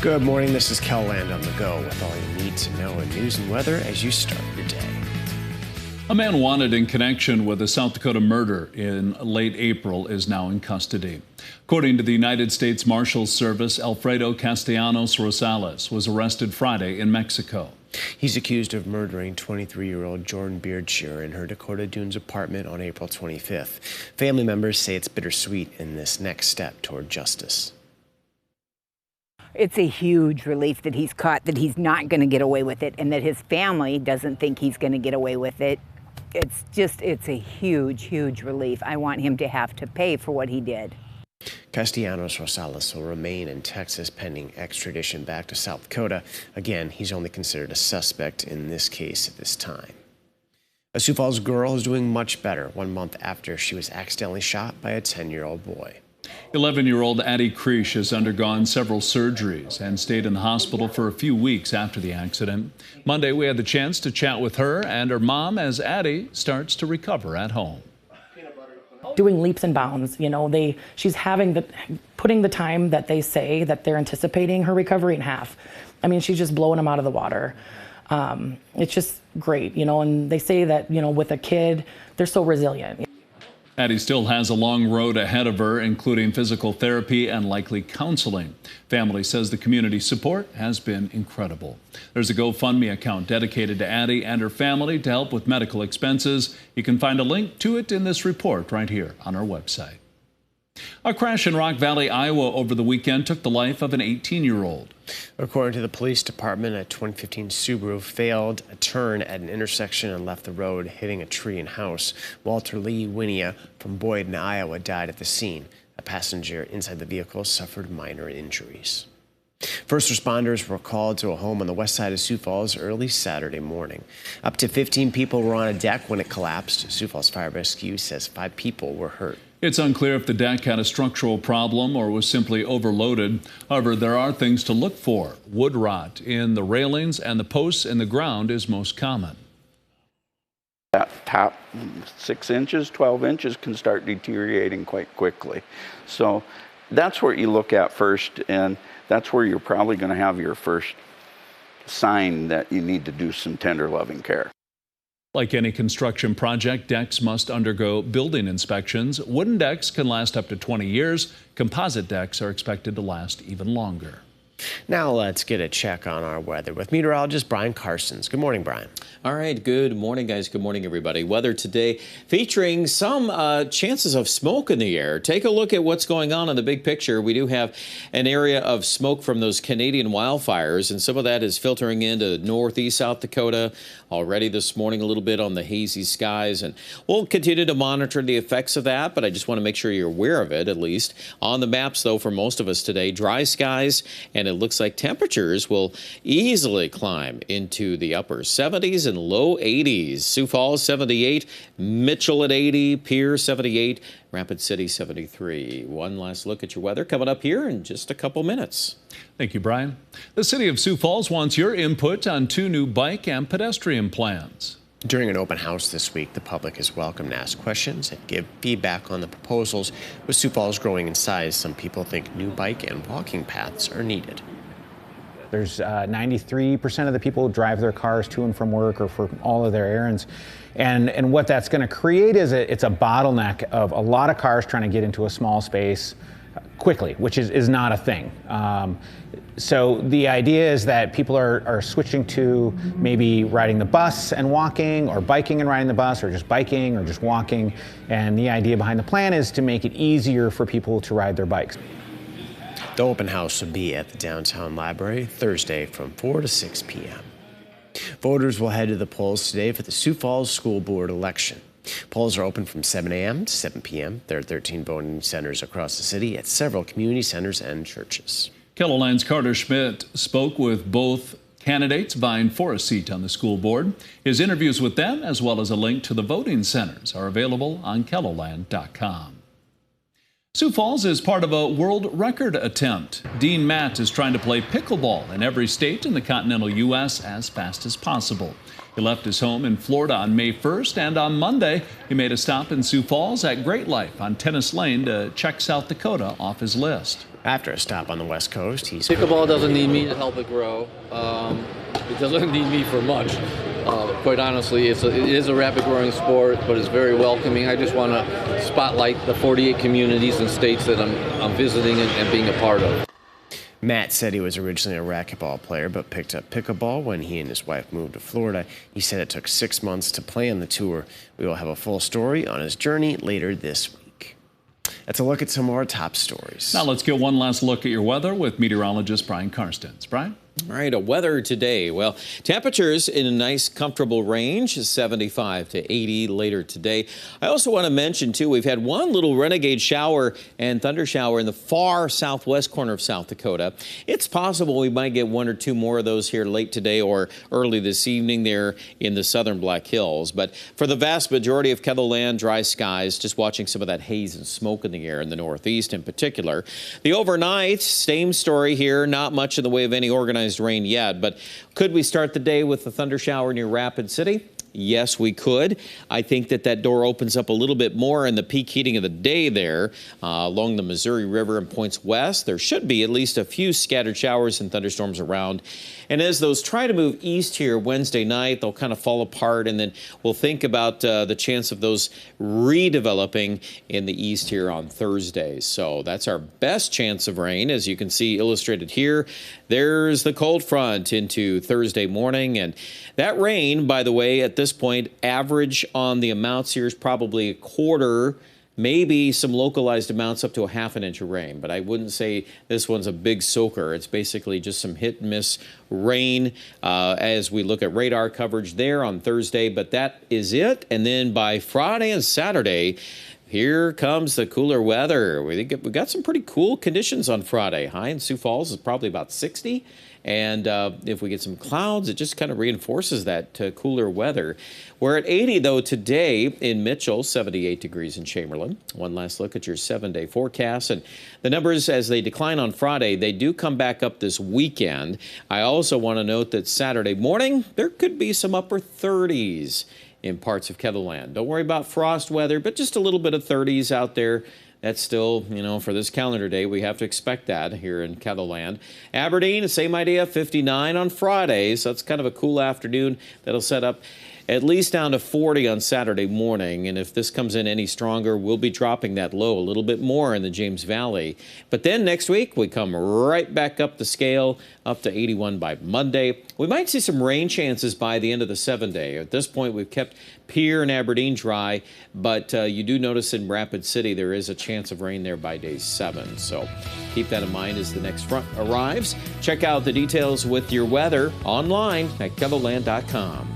Good morning. This is Kel Land on the go with all you need to know in news and weather as you start your day. A man wanted in connection with a South Dakota murder in late April is now in custody. According to the United States Marshals Service, Alfredo Castellanos Rosales was arrested Friday in Mexico. He's accused of murdering 23-year-old Jordan Beardshear in her Dakota Dunes apartment on April 25th. Family members say it's bittersweet in this next step toward justice. It's a huge relief that he's caught, that he's not going to get away with it, and that his family doesn't think he's going to get away with it. It's a huge, huge relief. I want him to have to pay for what he did. Castellanos Rosales will remain in Texas pending extradition back to South Dakota. Again, he's only considered a suspect in this case at this time. A Sioux Falls girl is doing much better 1 month after she was accidentally shot by a 10-year-old boy. 11-year-old Addie Creech has undergone several surgeries and stayed in the hospital for a few weeks after the accident. Monday, we had the chance to chat with her and her mom as Addie starts to recover at home. Doing leaps and bounds, she's putting the time that they say that they're anticipating her recovery in half. I mean, she's just blowing them out of the water. It's just great, and they say that, with a kid, they're so resilient. Addie still has a long road ahead of her, including physical therapy and likely counseling. Family says the community support has been incredible. There's a GoFundMe account dedicated to Addie and her family to help with medical expenses. You can find a link to it in this report right here on our website. A crash in Rock Valley, Iowa over the weekend took the life of an 18-year-old. According to the police department, a 2015 Subaru failed a turn at an intersection and left the road, hitting a tree and house. Walter Lee Winia from Boyden, Iowa, died at the scene. A passenger inside the vehicle suffered minor injuries. First responders were called to a home on the west side of Sioux Falls early Saturday morning. Up to 15 people were on a deck when it collapsed. Sioux Falls Fire Rescue says 5 people were hurt. It's unclear if the deck had a structural problem or was simply overloaded. However, there are things to look for. Wood rot in the railings and the posts in the ground is most common. That top 6 inches, 12 inches can start deteriorating quite quickly. So that's what you look at first, and that's where you're probably going to have your first sign that you need to do some tender loving care. Like any construction project, decks must undergo building inspections. Wooden decks can last up to 20 years. Composite decks are expected to last even longer. Now let's get a check on our weather with meteorologist Brian Carsons. Good morning, Brian. All right. Good morning, guys. Good morning, everybody. Weather today featuring some chances of smoke in the air. Take a look at what's going on in the big picture. We do have an area of smoke from those Canadian wildfires, and some of that is filtering into northeast South Dakota already this morning, a little bit on the hazy skies. And we'll continue to monitor the effects of that, but I just want to make sure you're aware of it, at least. On the maps, though, for most of us today, dry skies, and it looks like temperatures will easily climb into the upper 70s and low 80s. Sioux Falls 78, Mitchell at 80, Pierce 78, Rapid City 73. One last look at your weather coming up here in just a couple minutes. Thank you, Brian. The city of Sioux Falls wants your input on 2 new bike and pedestrian plans. During an open house this week, the public is welcome to ask questions and give feedback on the proposals. With Sioux Falls growing in size, some people think new bike and walking paths are needed. There's 93% of the people who drive their cars to and from work or for all of their errands. And what that's going to create is it's a bottleneck of a lot of cars trying to get into a small space quickly, which is not a thing. So the idea is that people are switching to maybe riding the bus and walking, or biking and riding the bus, or just biking or just walking. And the idea behind the plan is to make it easier for people to ride their bikes. The open house will be at the downtown library Thursday from 4 to 6 p.m. Voters will head to the polls today for the Sioux Falls School Board election. Polls are open from 7 a.m. to 7 p.m. There are 13 voting centers across the city at several community centers and churches. KELOLAND's Carter Schmidt spoke with both candidates vying for a seat on the school board. His interviews with them, as well as a link to the voting centers, are available on KELOLAND.com. Sioux Falls is part of a world record attempt. Dean Matt is trying to play pickleball in every state in the continental U.S. as fast as possible. He left his home in Florida on May 1st, and on Monday, he made a stop in Sioux Falls at Great Life on Tennis Lane to check South Dakota off his list. After a stop on the West Coast, he's... Pickleball doesn't need me to help it grow. It doesn't need me for much. Quite honestly, it is a rapid growing sport, but it's very welcoming. I just want to spotlight the 48 communities and states that I'm visiting and being a part of. Matt said he was originally a racquetball player, but picked up pickleball when he and his wife moved to Florida. He said it took 6 months to play on the tour. We will have a full story on his journey later this week. That's a look at some of our top stories. Now let's get one last look at your weather with meteorologist Brian Karstens. Brian? All right, weather today. Well, temperatures in a nice, comfortable range, 75 to 80 later today. I also want to mention, too, we've had one little renegade shower and thunder shower in the far southwest corner of South Dakota. It's possible we might get one or two more of those here late today or early this evening there in the southern Black Hills. But for the vast majority of KELOLAND, dry skies, just watching some of that haze and smoke in the air in the northeast in particular. The overnight, same story here, not much in the way of any organized rain yet, but could we start the day with a thunder shower near Rapid City? Yes, we could. I think that door opens up a little bit more in the peak heating of the day there along the Missouri River and points west. There should be at least a few scattered showers and thunderstorms around. And as those try to move east here Wednesday night, they'll kind of fall apart, and then we'll think about the chance of those redeveloping in the east here on Thursday. So that's our best chance of rain, as you can see illustrated here. There's the cold front into Thursday morning, and that rain, by the way, at this point, average on the amounts here is probably a quarter, maybe some localized amounts up to a half an inch of rain. But I wouldn't say this one's a big soaker. It's basically just some hit and miss rain as we look at radar coverage there on Thursday. But that is it. And then by Friday and Saturday, here comes the cooler weather. We think we've got some pretty cool conditions on Friday. High in Sioux Falls is probably about 60. And if we get some clouds, it just kind of reinforces that cooler weather. We're at 80, though, today in Mitchell, 78 degrees in Chamberlain. One last look at your 7-day forecast. And the numbers, as they decline on Friday, they do come back up this weekend. I also want to note that Saturday morning, there could be some upper 30s in parts of KELOLAND. Don't worry about frost weather, but just a little bit of 30s out there. That's still, for this calendar day, we have to expect that here in KELOLAND. Aberdeen, same idea, 59 on Friday, so that's kind of a cool afternoon. That'll set up at least down to 40 on Saturday morning. And if this comes in any stronger, we'll be dropping that low a little bit more in the James Valley. But then next week, we come right back up the scale, up to 81 by Monday. We might see some rain chances by the end of the 7-day. At this point, we've kept Pierre and Aberdeen dry, but you do notice in Rapid City there is a chance of rain there by day 7. So keep that in mind as the next front arrives. Check out the details with your weather online at KELOLAND.com.